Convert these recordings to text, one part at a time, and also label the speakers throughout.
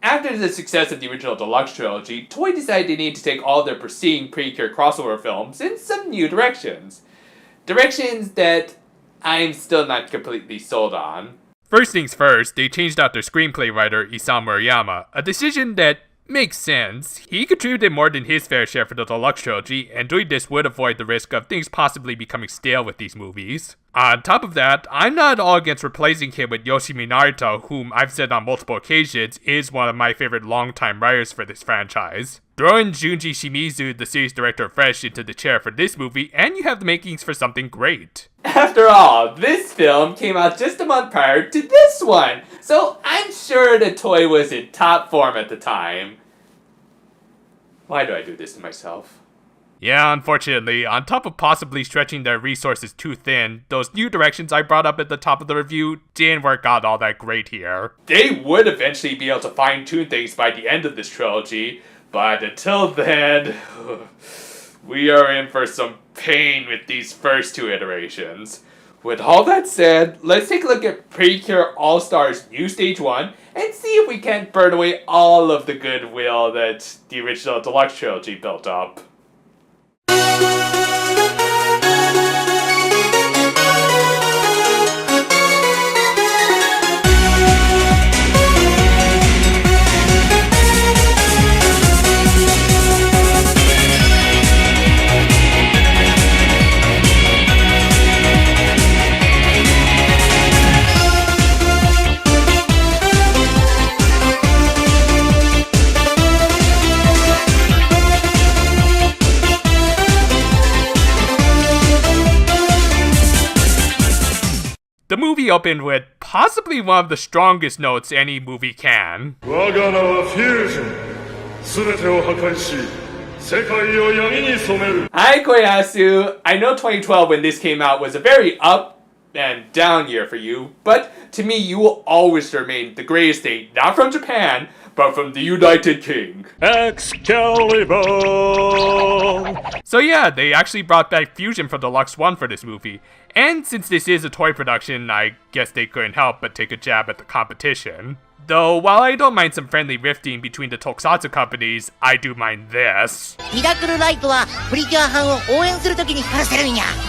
Speaker 1: After the success of the original Deluxe trilogy, Toei decided they needed to take all their preceding Precure crossover films in some new directions. Directions that I'm still not completely sold on. First things first, they changed out their screenplay writer Isamu Murayama, a decision that makes sense. He contributed more than his fair share for the Deluxe trilogy, and doing this would avoid the risk of things possibly becoming stale with these movies. On top of that, I'm not at all against replacing him with Yoshimi Narita, whom I've said on multiple occasions is one of my favorite longtime writers for this franchise. Throw in Junji Shimizu, the series director, fresh into the chair for this movie, and you have the makings for something great. After all, this film came out just a month prior to this one, so I'm sure the Toei was in top form at the time. Why do I do this to myself? Yeah, unfortunately, on top of possibly stretching their resources too thin, those new directions I brought up at the top of the review didn't work out all that great here. They would eventually be able to fine-tune things by the end of this trilogy, but until then, we are in for some pain with these first two iterations. With all that said, let's take a look at Precure All-Stars New Stage 1 and see if we can't burn away all of the goodwill that the original Deluxe trilogy built up. The movie opened with possibly one of the strongest notes any movie can. Hi Koyasu! I know 2012 when this came out was a very up and down year for you, but to me you will always remain the greatest thing, not from Japan, but from the United King. Excalibur! So yeah, they actually brought back Fusion from Deluxe 1 for this movie. And since this is a toy production, I guess they couldn't help but take a jab at the competition. Though, while I don't mind some friendly rifting between the tokusatsu companies, I do mind this.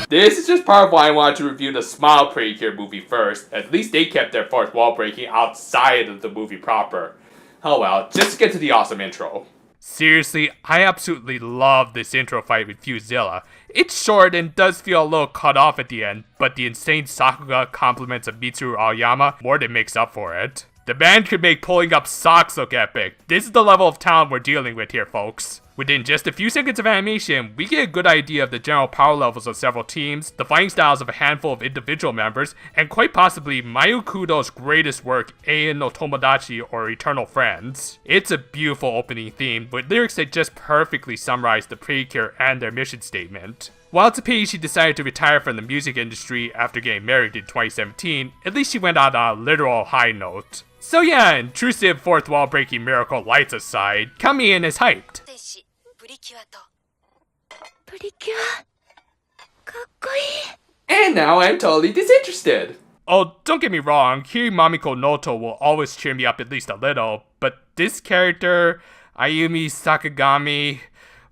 Speaker 1: This is just part of why I wanted to review the Smile Precure movie first. At least they kept their fourth wall breaking outside of the movie proper. Oh well, just to get to the awesome intro. Seriously, I absolutely love this intro fight with Fuzilla. It's short and does feel a little cut off at the end, but the insane Sakuga compliments of Mitsuru Aoyama more than makes up for it. The band could make pulling up socks look epic. This is the level of talent we're dealing with here, folks. Within just a few seconds of animation, we get a good idea of the general power levels of several teams, the fighting styles of a handful of individual members, and quite possibly Mayu Kudo's greatest work, Ein no Tomodachi or Eternal Friends. It's a beautiful opening theme, with lyrics that just perfectly summarize the Precure and their mission statement. While it's a pity she decided to retire from the music industry after getting married in 2017, at least she went out on a literal high note. So yeah, intrusive fourth wall breaking miracle lights aside, coming in is hyped. And now I'm totally disinterested. Oh, don't get me wrong, hearing Mamiko Noto will always cheer me up at least a little, but this character, Ayumi Sakagami,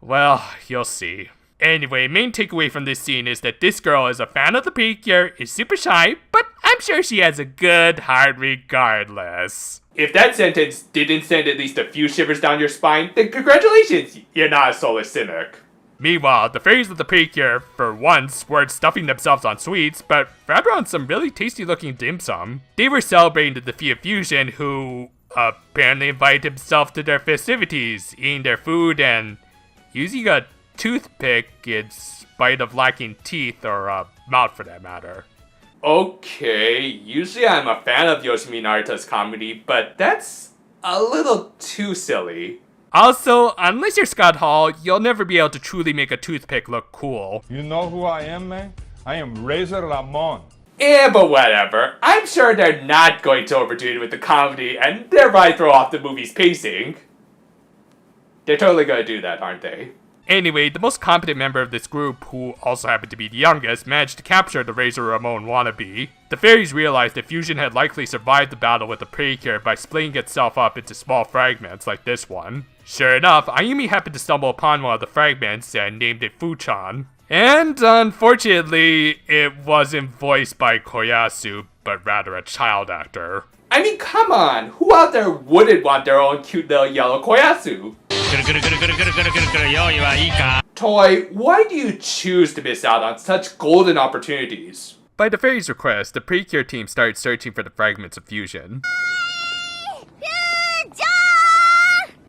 Speaker 1: well, you'll see. Anyway, main takeaway from this scene is that this girl is a fan of the Precure, is super shy, but I'm sure she has a good heart regardless. If that sentence didn't send at least a few shivers down your spine, then congratulations, you're not a soulless cynic. Meanwhile, the fairies of the Precure, for once, weren't stuffing themselves on sweets, but rather on some really tasty looking dim sum. They were celebrating the defeat of Fusion, who apparently invited himself to their festivities, eating their food and using a toothpick in spite of lacking teeth or a mouth for that matter. Okay, usually I'm a fan of Yoshimi Narita's comedy, but that's a little too silly. Also, unless you're Scott Hall, you'll never be able to truly make a toothpick look cool.
Speaker 2: You know who I am, man? I am Razor Ramon.
Speaker 1: Yeah, but whatever. I'm sure they're not going to overdo it with the comedy and thereby throw off the movie's pacing. They're totally gonna do that, aren't they? Anyway, the most competent member of this group, who also happened to be the youngest, managed to capture the Razor Ramon wannabe. The fairies realized that Fusion had likely survived the battle with the Precure by splitting itself up into small fragments like this one. Sure enough, Ayumi happened to stumble upon one of the fragments and named it Fuchan. And unfortunately, it wasn't voiced by Koyasu, but rather a child actor. I mean, come on, who out there wouldn't want their own cute little yellow Koyasu? Toy, why do you choose to miss out on such golden opportunities? By the fairy's request, the Precure team started searching for the fragments of fusion.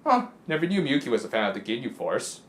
Speaker 1: Huh, never knew Miyuki was a fan of the Ginyu Force.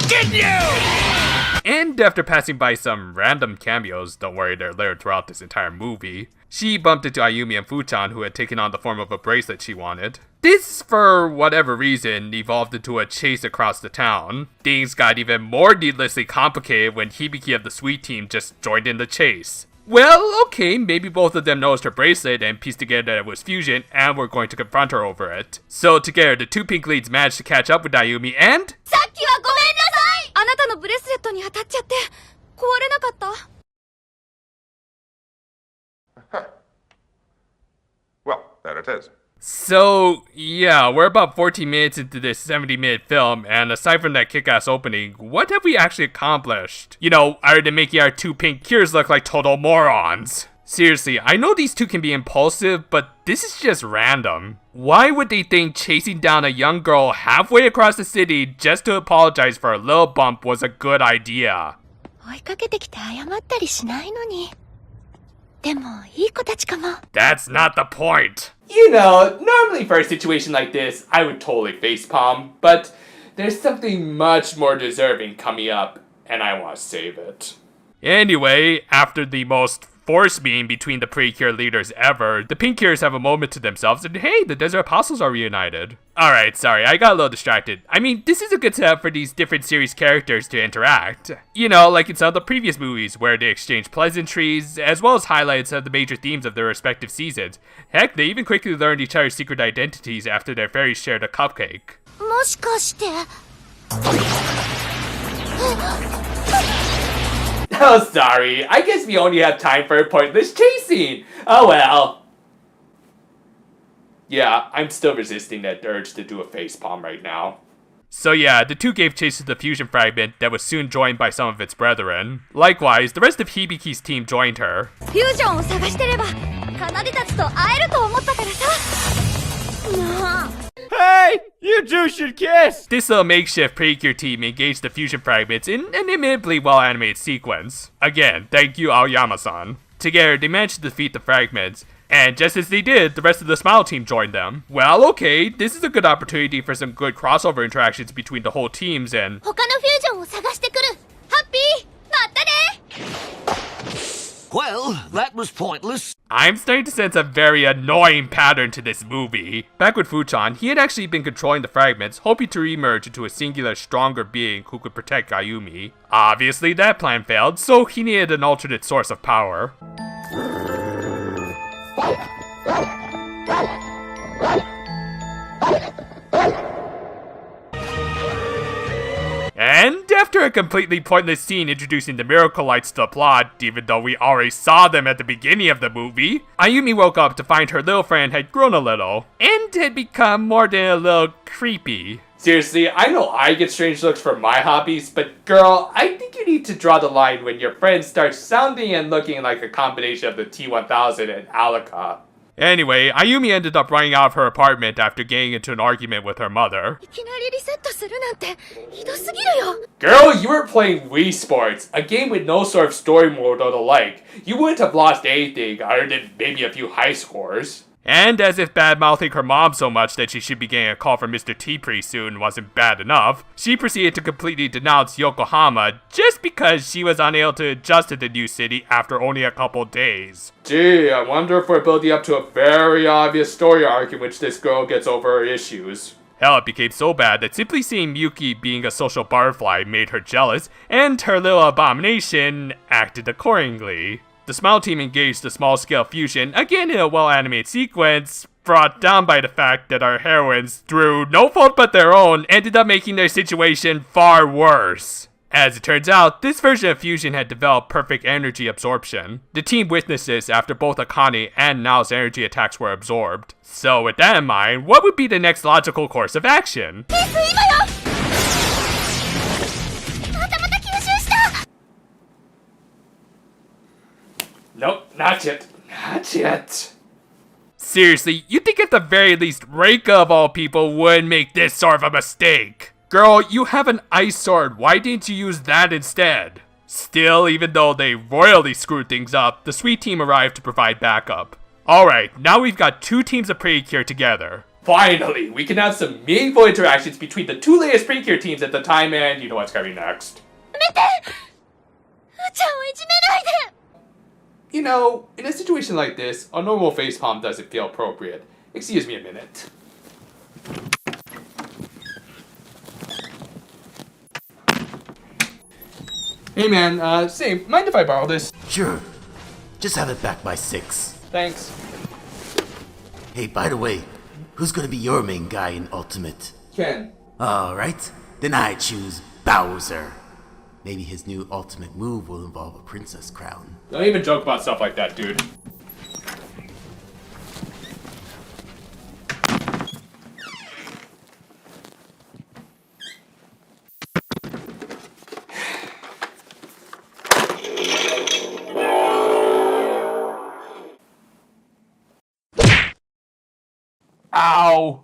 Speaker 1: Ginyu! And after passing by some random cameos, don't worry, they're layered throughout this entire movie, she bumped into Ayumi and Fuchan, who had taken on the form of a bracelet she wanted. This, for whatever reason, evolved into a chase across the town. Things got even more needlessly complicated when Hibiki of the Sweet Team just joined in the chase. Well, okay, maybe both of them noticed her bracelet and pieced together that it was fusion and were going to confront her over it. So together, the two pink leads managed to catch up with Ayumi and...
Speaker 2: Well, there it is.
Speaker 1: So, yeah, we're about 14 minutes into this 70-minute film, and aside from that kick-ass opening, what have we actually accomplished? You know, other than making our two pink cures look like total morons. Seriously, I know these two can be impulsive, but this is just random. Why would they think chasing down a young girl halfway across the city just to apologize for a little bump was a good idea? That's not the point. You know, normally for a situation like this, I would totally facepalm, but there's something much more deserving coming up, and I want to save it. Anyway, after the most force beam between the Precure leaders ever, the Pink Cures have a moment to themselves, and hey, the Desert Apostles are reunited. Alright, sorry, I got a little distracted. I mean, this is a good setup for these different series characters to interact. You know, like in some of the previous movies, where they exchange pleasantries, as well as highlights of the major themes of their respective seasons. Heck, they even quickly learned each other's secret identities after their fairies shared a cupcake. Oh, sorry. I guess we only have time for a pointless chasing. Oh well. Yeah, I'm still resisting that urge to do a facepalm right now. So yeah, the two gave chase to the fusion fragment that was soon joined by some of its brethren. Likewise, the rest of Hibiki's team joined her.
Speaker 2: Hey! You two should kiss!
Speaker 1: This little makeshift Precure team engaged the fusion fragments in an admittedly well-animated sequence. Again, thank you Aoyama-san. Together, they managed to defeat the fragments, and just as they did, the rest of the Smile team joined them. Well, okay, this is a good opportunity for some good crossover interactions between the whole teams and...
Speaker 3: Well, that was pointless.
Speaker 1: I'm starting to sense a very annoying pattern to this movie. Back with Fuchan, he had actually been controlling the fragments, hoping to remerge into a singular, stronger being who could protect Ayumi. Obviously, that plan failed, so he needed an alternate source of power. And after a completely pointless scene introducing the Miracle Lights to the plot, even though we already saw them at the beginning of the movie, Ayumi woke up to find her little friend had grown a little, and had become more than a little creepy. Seriously, I know I get strange looks from my hobbies, but girl, I think you need to draw the line when your friend starts sounding and looking like a combination of the T-1000 and Alaka. Anyway, Ayumi ended up running out of her apartment after getting into an argument with her mother. Girl, you were playing Wii Sports, a game with no sort of story mode or the like. You wouldn't have lost anything other than maybe a few high scores. And as if bad-mouthing her mom so much that she should be getting a call from Mr. T pretty soon wasn't bad enough, she proceeded to completely denounce Yokohama just because she was unable to adjust to the new city after only a couple days. Gee, I wonder if we're building up to a very obvious story arc in which this girl gets over her issues. Hell, it became so bad that simply seeing Miyuki being a social butterfly made her jealous, and her little abomination acted accordingly. The Smile team engaged the small-scale fusion, again in a well-animated sequence, brought down by the fact that our heroines, through no fault but their own, ended up making their situation far worse. As it turns out, this version of Fusion had developed perfect energy absorption. The team witnessed this after both Akane and Nao's energy attacks were absorbed. So with that in mind, what would be the next logical course of action? Nope, not yet. Not yet. Seriously, you think at the very least Reika of all people would make this sort of a mistake? Girl, you have an ice sword, why didn't you use that instead? Still, even though they royally screwed things up, the sweet team arrived to provide backup. Alright, now we've got two teams of Precure together. Finally, we can have some meaningful interactions between the two latest Precure teams at the time, and you know what's coming next. You know, in a situation like this, a normal facepalm doesn't feel appropriate. Excuse me a minute. Hey man, say, mind if I borrow this?
Speaker 4: Sure. Just have it back by 6.
Speaker 1: Thanks.
Speaker 4: Hey, by the way, who's gonna be your main guy in Ultimate?
Speaker 1: Ken.
Speaker 4: Alright, then I choose Bowser. Maybe his new ultimate move will involve a princess crown.
Speaker 1: Don't even joke about stuff like that, dude. Ow!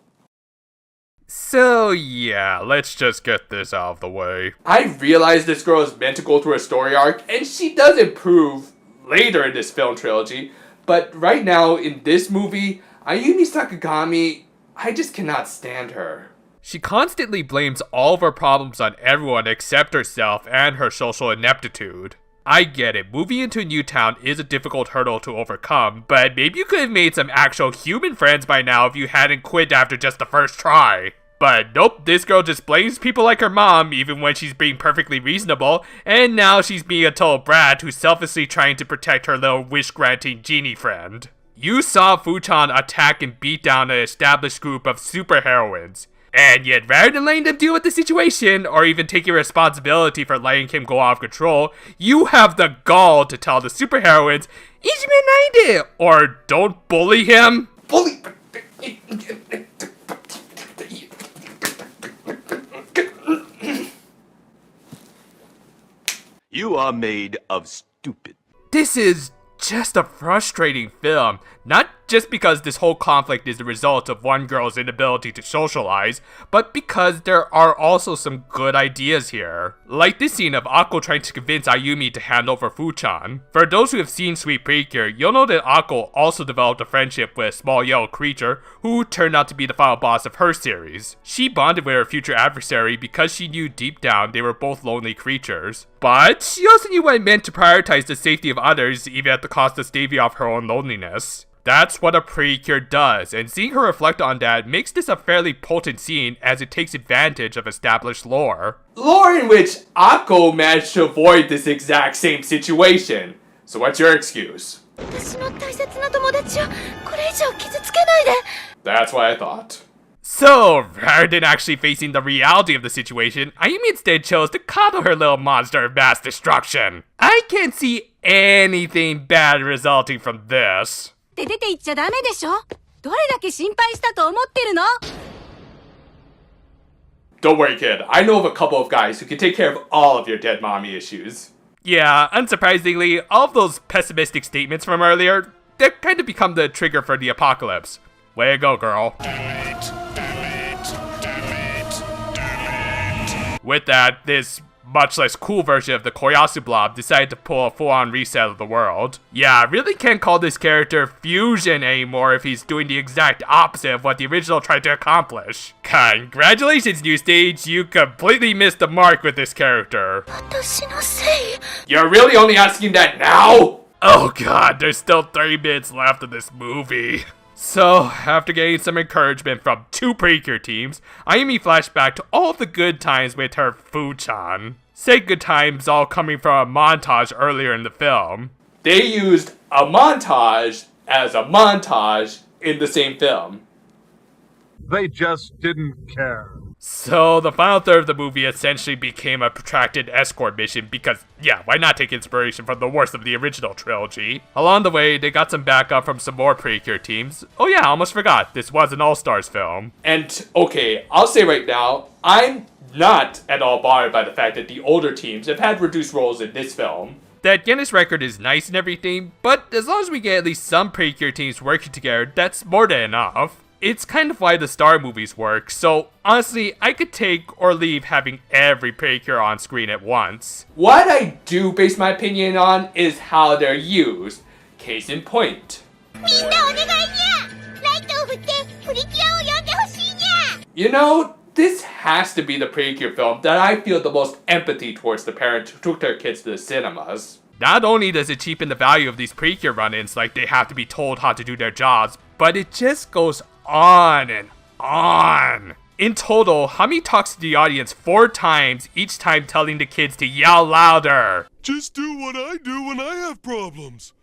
Speaker 1: So yeah, let's just get this out of the way. I realize this girl is meant to go through a story arc, and she does improve later in this film trilogy, but right now in this movie, Ayumi Sakagami, I just cannot stand her. She constantly blames all of her problems on everyone except herself and her social ineptitude. I get it, moving into a new town is a difficult hurdle to overcome, but maybe you could have made some actual human friends by now if you hadn't quit after just the first try. But nope, this girl just blames people like her mom even when she's being perfectly reasonable, and now she's being a total brat who's selfishly trying to protect her little wish-granting genie friend. You saw Fuchan attack and beat down an established group of superheroines. And yet, rather than letting them deal with the situation, or even taking responsibility for letting him go out of control, you have the gall to tell the superheroines, "Ijime naide," or "Don't bully him." Bully.
Speaker 3: You are made of stupid.
Speaker 1: This is just a frustrating film, not just because this whole conflict is the result of one girl's inability to socialize, but because there are also some good ideas here. Like this scene of Akko trying to convince Ayumi to hand over Fuchan. For those who have seen Sweet Precure, you'll know that Akko also developed a friendship with a small yellow creature who turned out to be the final boss of her series. She bonded with her future adversary because she knew deep down they were both lonely creatures. But she also knew what it meant to prioritize the safety of others even at the cost of staving off her own loneliness. That's what a Precure does, and seeing her reflect on that makes this a fairly potent scene as it takes advantage of established lore. Lore in which Akko managed to avoid this exact same situation. So what's your excuse? That's what I thought. So, rather than actually facing the reality of the situation, Ayumi instead chose to coddle her little monster of mass destruction. I can't see anything bad resulting from this. Don't worry, kid. I know of a couple of guys who can take care of all of your dead mommy issues. Yeah, unsurprisingly, all of those pessimistic statements from earlier, they kind of become the trigger for the apocalypse. Way to go, girl. With that, this much less cool version of the Koyasu blob decided to pull a full-on reset of the world. Yeah, I really can't call this character Fusion anymore if he's doing the exact opposite of what the original tried to accomplish. Congratulations, new stage, you completely missed the mark with this character. You're really only asking that now? Oh god, there's still 30 minutes left of this movie. So, after getting some encouragement from two Precure teams, Ayumi flashed back to all of the good times with her Fuchan. Said good times all coming from a montage earlier in the film. They used a montage as a montage in the same film.
Speaker 2: They just didn't care.
Speaker 5: So the final third of the movie essentially became a protracted escort mission because, yeah, why not take inspiration from the worst of the original trilogy? Along the way, they got some backup from some more Precure teams. Oh yeah, I almost forgot, this was an All-Stars film.
Speaker 1: And, okay, I'll say right now, I'm not at all bothered by the fact that the older teams have had reduced roles in this film.
Speaker 5: That Guinness record is nice and everything, but as long as we get at least some Precure teams working together, that's more than enough. It's kind of why the Star movies work, so honestly, I could take or leave having every Precure on screen at once.
Speaker 1: What I do base my opinion on is how they're used. Case in point. You know, this has to be the Precure film that I feel the most empathy towards the parents who took their kids to the cinemas.
Speaker 5: Not only does it cheapen the value of these Precure run-ins, like they have to be told how to do their jobs, but it just goes on and on. In total, Hami talks to the audience 4 times, each time telling the kids to yell louder.
Speaker 6: Just do what I do when I have problems.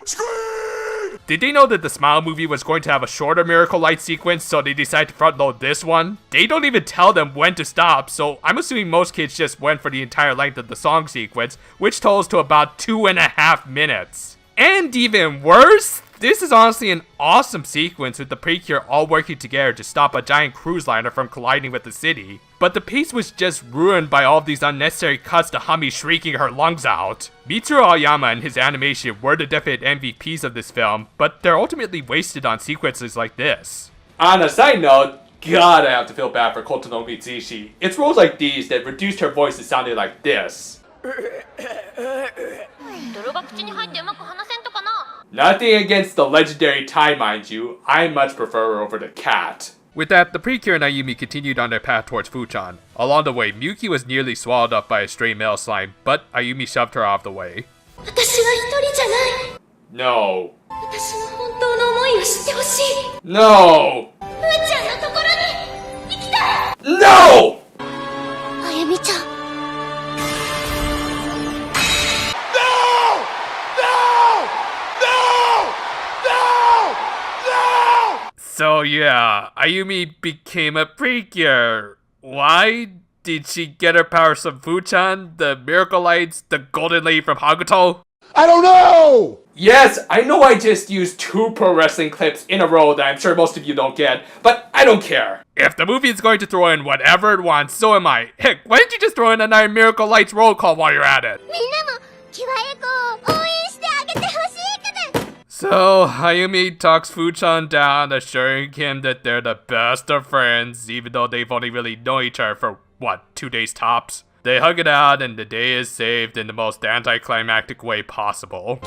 Speaker 6: Scream!
Speaker 5: Did they know that the Smile movie was going to have a shorter Miracle Light sequence, so they decided to front load this one? They don't even tell them when to stop, so I'm assuming most kids just went for the entire length of the song sequence, which totals to about 2.5 minutes. And even worse, this is honestly an awesome sequence with the Precure all working together to stop a giant cruise liner from colliding with the city. But the pace was just ruined by all of these unnecessary cuts to Hami shrieking her lungs out. Mitsuru Aoyama and his animation were the definite MVPs of this film, but they're ultimately wasted on sequences like this.
Speaker 1: On a side note, God, I have to feel bad for Kotono Mitsushi. It's roles like these that reduced her voice to sounding like this. Nothing against the legendary Tai, mind you. I much prefer her over the cat.
Speaker 5: With that, the Precure and Ayumi continued on their path towards Fuchan. Along the way, Miyuki was nearly swallowed up by a stray male slime, but Ayumi shoved her off the way.
Speaker 1: No. No! No!
Speaker 5: So yeah, Ayumi became a Precure. Why? Did she get her powers from Fuchan, the Miracle Lights, the Golden Lady from Hakuto?
Speaker 6: I don't know!
Speaker 1: Yes, I know I just used 2 pro wrestling clips in a row that I'm sure most of you don't get, but I don't care.
Speaker 5: If the movie is going to throw in whatever it wants, so am I. Heck, why don't you just throw in another Miracle Lights roll call while you're at it? So, Ayumi talks Fuchan down, assuring him that they're the best of friends, even though they've only really known each other for, 2 days tops? They hug it out, and the day is saved in the most anticlimactic way possible.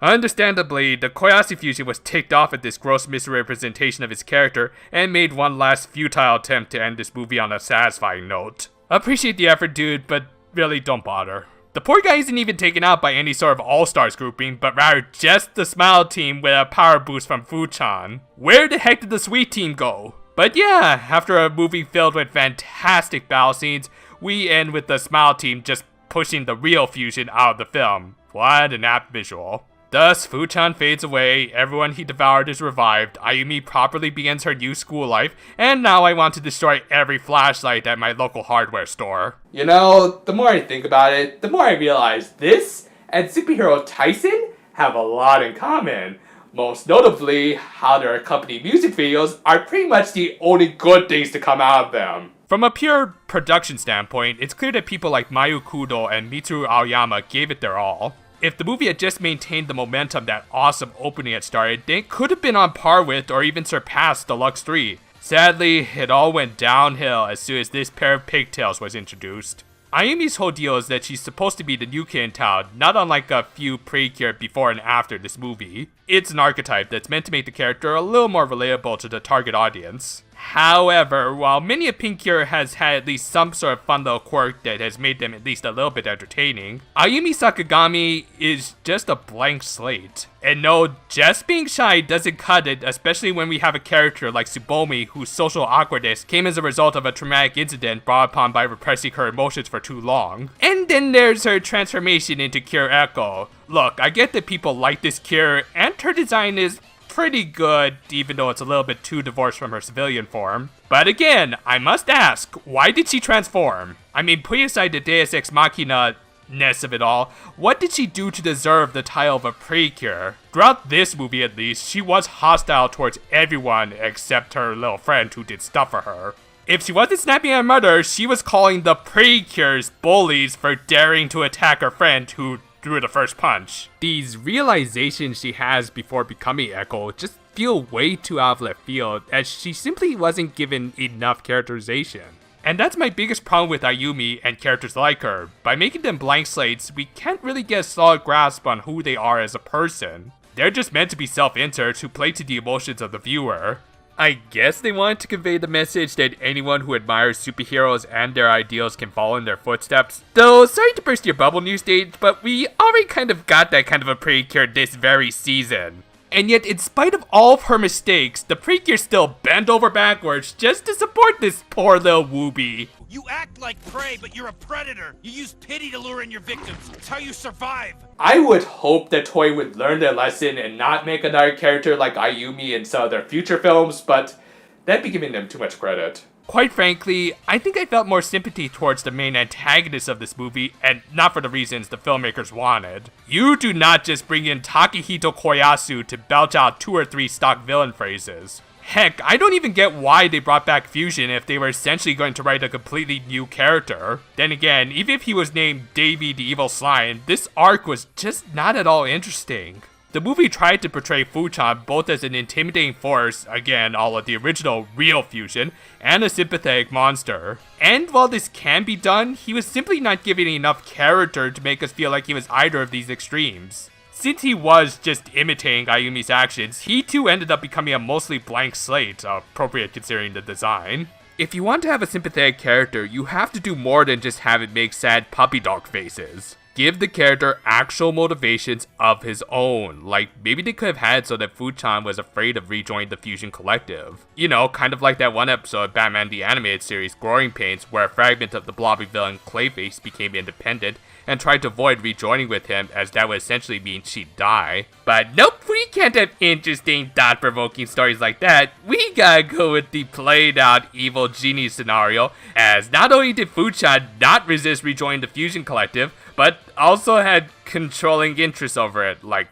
Speaker 5: Understandably, the Koyasu fusion was ticked off at this gross misrepresentation of his character and made one last futile attempt to end this movie on a satisfying note. Appreciate the effort, dude, but really don't bother. The poor guy isn't even taken out by any sort of all-stars grouping, but rather just the Smile team with a power boost from Fuchan. Where the heck did the Sweet team go? But yeah, after a movie filled with fantastic battle scenes, we end with the Smile team just pushing the real fusion out of the film. What an apt visual. Thus, Fuchan fades away, everyone he devoured is revived, Ayumi properly begins her new school life, and now I want to destroy every flashlight at my local hardware store.
Speaker 1: You know, the more I think about it, the more I realize this and superhero Tyson have a lot in common. Most notably, how their accompanying music videos are pretty much the only good things to come out of them.
Speaker 5: From a pure production standpoint, it's clear that people like Mayu Kudo and Mitsuru Aoyama gave it their all. If the movie had just maintained the momentum that awesome opening had started, then it could have been on par with or even surpassed Deluxe 3. Sadly, it all went downhill as soon as this pair of pigtails was introduced. Ayumi's whole deal is that she's supposed to be the new kid in town, not unlike a few Precure before and after this movie. It's an archetype that's meant to make the character a little more relatable to the target audience. However, while many of Precure has had at least some sort of fun little quirk that has made them at least a little bit entertaining, Ayumi Sakagami is just a blank slate. And no, just being shy doesn't cut it, especially when we have a character like Tsubomi whose social awkwardness came as a result of a traumatic incident brought upon by repressing her emotions for too long. And then there's her transformation into Cure Echo. Look, I get that people like this Cure, and her design is pretty good, even though it's a little bit too divorced from her civilian form. But again, I must ask, why did she transform? I mean, putting aside the Deus Ex Machina-ness of it all, what did she do to deserve the title of a Precure? Throughout this movie at least, she was hostile towards everyone except her little friend who did stuff for her. If she wasn't snapping at her mother, she was calling the Precures bullies for daring to attack her friend who threw the first punch. These realizations she has before becoming Echo just feel way too out of left field, as she simply wasn't given enough characterization. And that's my biggest problem with Ayumi and characters like her. By making them blank slates, we can't really get a solid grasp on who they are as a person. They're just meant to be self-inserts who play to the emotions of the viewer. I guess they wanted to convey the message that anyone who admires superheroes and their ideals can follow in their footsteps. Though, sorry to burst your bubble, new stage, but we already kind of got that kind of a Precure this very season. And yet, in spite of all of her mistakes, the Precure still bent over backwards just to support this poor little Wooby.
Speaker 7: You act like prey, but you're a predator. You use pity to lure in your victims. It's how you survive.
Speaker 1: I would hope that Toei would learn their lesson and not make another character like Ayumi in some of their future films, but that'd be giving them too much credit.
Speaker 5: Quite frankly, I think I felt more sympathy towards the main antagonist of this movie, and not for the reasons the filmmakers wanted. You do not just bring in Takehito Koyasu to belch out 2 or 3 stock villain phrases. Heck, I don't even get why they brought back Fusion if they were essentially going to write a completely new character. Then again, even if he was named Davey the Evil Slime, this arc was just not at all interesting. The movie tried to portray Fuchan both as an intimidating force, again all of the original real Fusion, and a sympathetic monster. And while this can be done, he was simply not given enough character to make us feel like he was either of these extremes. Since he was just imitating Ayumi's actions, he too ended up becoming a mostly blank slate, appropriate considering the design. If you want to have a sympathetic character, you have to do more than just have it make sad puppy dog faces. Give the character actual motivations of his own, like maybe they could have had so that Fuchan was afraid of rejoining the Fusion Collective. You know, kind of like that one episode of Batman the Animated Series, Growing Pains, where a fragment of the blobby villain Clayface became independent and tried to avoid rejoining with him as that would essentially mean she'd die. But nope, we can't have interesting, thought-provoking stories like that. We gotta go with the played-out evil genie scenario, as not only did Fuchan not resist rejoining the Fusion Collective, but also had controlling interests over it. Like,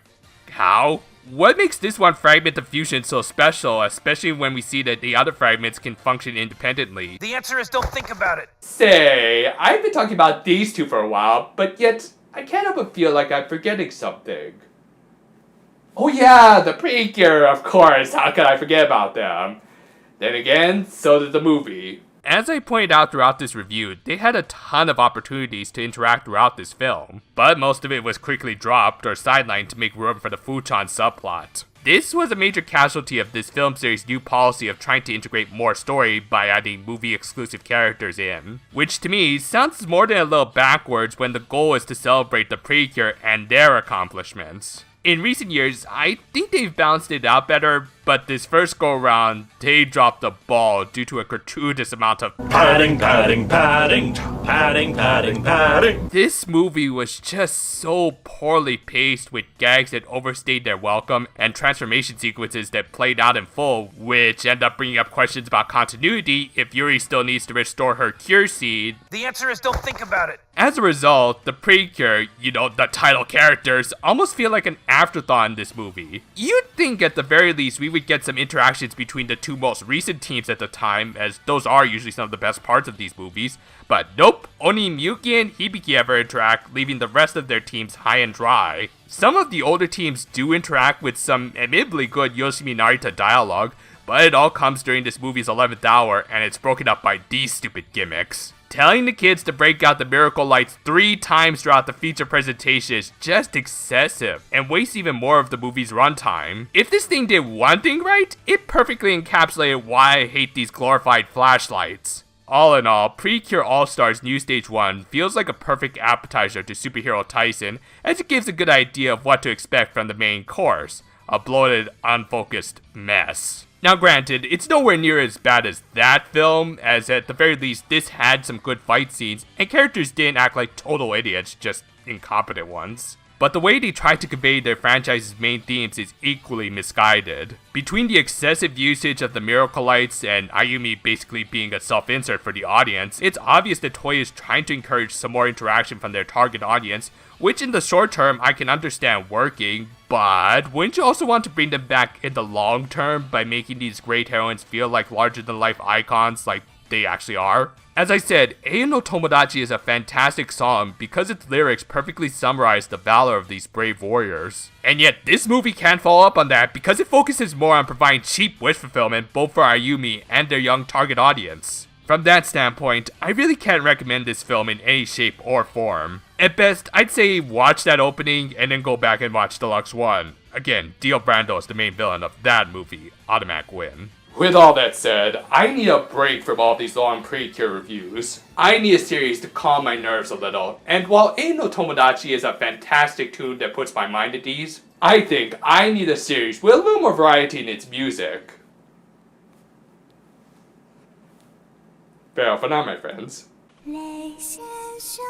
Speaker 5: how? What makes this one fragment of Fusion so special, especially when we see that the other fragments can function independently?
Speaker 7: The answer is don't think about it.
Speaker 1: Say, I've been talking about these two for a while, but yet I can't help but feel like I'm forgetting something. Oh yeah, the Precure, of course, how could I forget about them? Then again, so did the movie.
Speaker 5: As I pointed out throughout this review, they had a ton of opportunities to interact throughout this film, but most of it was quickly dropped or sidelined to make room for the Fuchan subplot. This was a major casualty of this film series' new policy of trying to integrate more story by adding movie-exclusive characters in, which to me sounds more than a little backwards when the goal is to celebrate the Precure and their accomplishments. In recent years, I think they've balanced it out better, but this first go-around, they dropped the ball due to a gratuitous amount of
Speaker 8: padding.
Speaker 5: This movie was just so poorly paced with gags that overstayed their welcome and transformation sequences that played out in full, which end up bringing up questions about continuity if Yuri still needs to restore her cure seed.
Speaker 7: The answer is don't think about it.
Speaker 5: As a result, the Precure, you know, the title characters, almost feel like an afterthought in this movie. You'd think at the very least we would get some interactions between the two most recent teams at the time, as those are usually some of the best parts of these movies, but nope, only Miyuki and Hibiki ever interact, leaving the rest of their teams high and dry. Some of the older teams do interact with some admittedly good Yoshimi Narita dialogue, But it all comes during this movie's 11th hour, and it's broken up by these stupid gimmicks. Telling the kids to break out the miracle lights 3 times throughout the feature presentation is just excessive, and wastes even more of the movie's runtime. If this thing did one thing right, it perfectly encapsulated why I hate these glorified flashlights. All in all, Precure All-Stars New Stage 1 feels like a perfect appetizer to Superhero Tyson, as it gives a good idea of what to expect from the main course, a bloated, unfocused mess. Now granted, it's nowhere near as bad as that film, as at the very least this had some good fight scenes, and characters didn't act like total idiots, just incompetent ones. But the way they try to convey their franchise's main themes is equally misguided. Between the excessive usage of the miracle lights and Ayumi basically being a self-insert for the audience, it's obvious that Toei is trying to encourage some more interaction from their target audience, which in the short term I can understand working, but wouldn't you also want to bring them back in the long term by making these great heroines feel like larger-than-life icons like they actually are? As I said, Ei no Tomodachi is a fantastic song because its lyrics perfectly summarize the valor of these brave warriors. And yet this movie can't follow up on that because it focuses more on providing cheap wish fulfillment both for Ayumi and their young target audience. From that standpoint, I really can't recommend this film in any shape or form. At best, I'd say watch that opening and then go back and watch Deluxe 1. Again, Dio Brando is the main villain of that movie. Automatic win.
Speaker 1: With all that said, I need a break from all these long Precure reviews. I need a series to calm my nerves a little, and while Ei no Tomodachi is a fantastic tune that puts my mind at ease, I think I need a series with a little more variety in its music. Farewell for now, my friends.
Speaker 8: 雷先生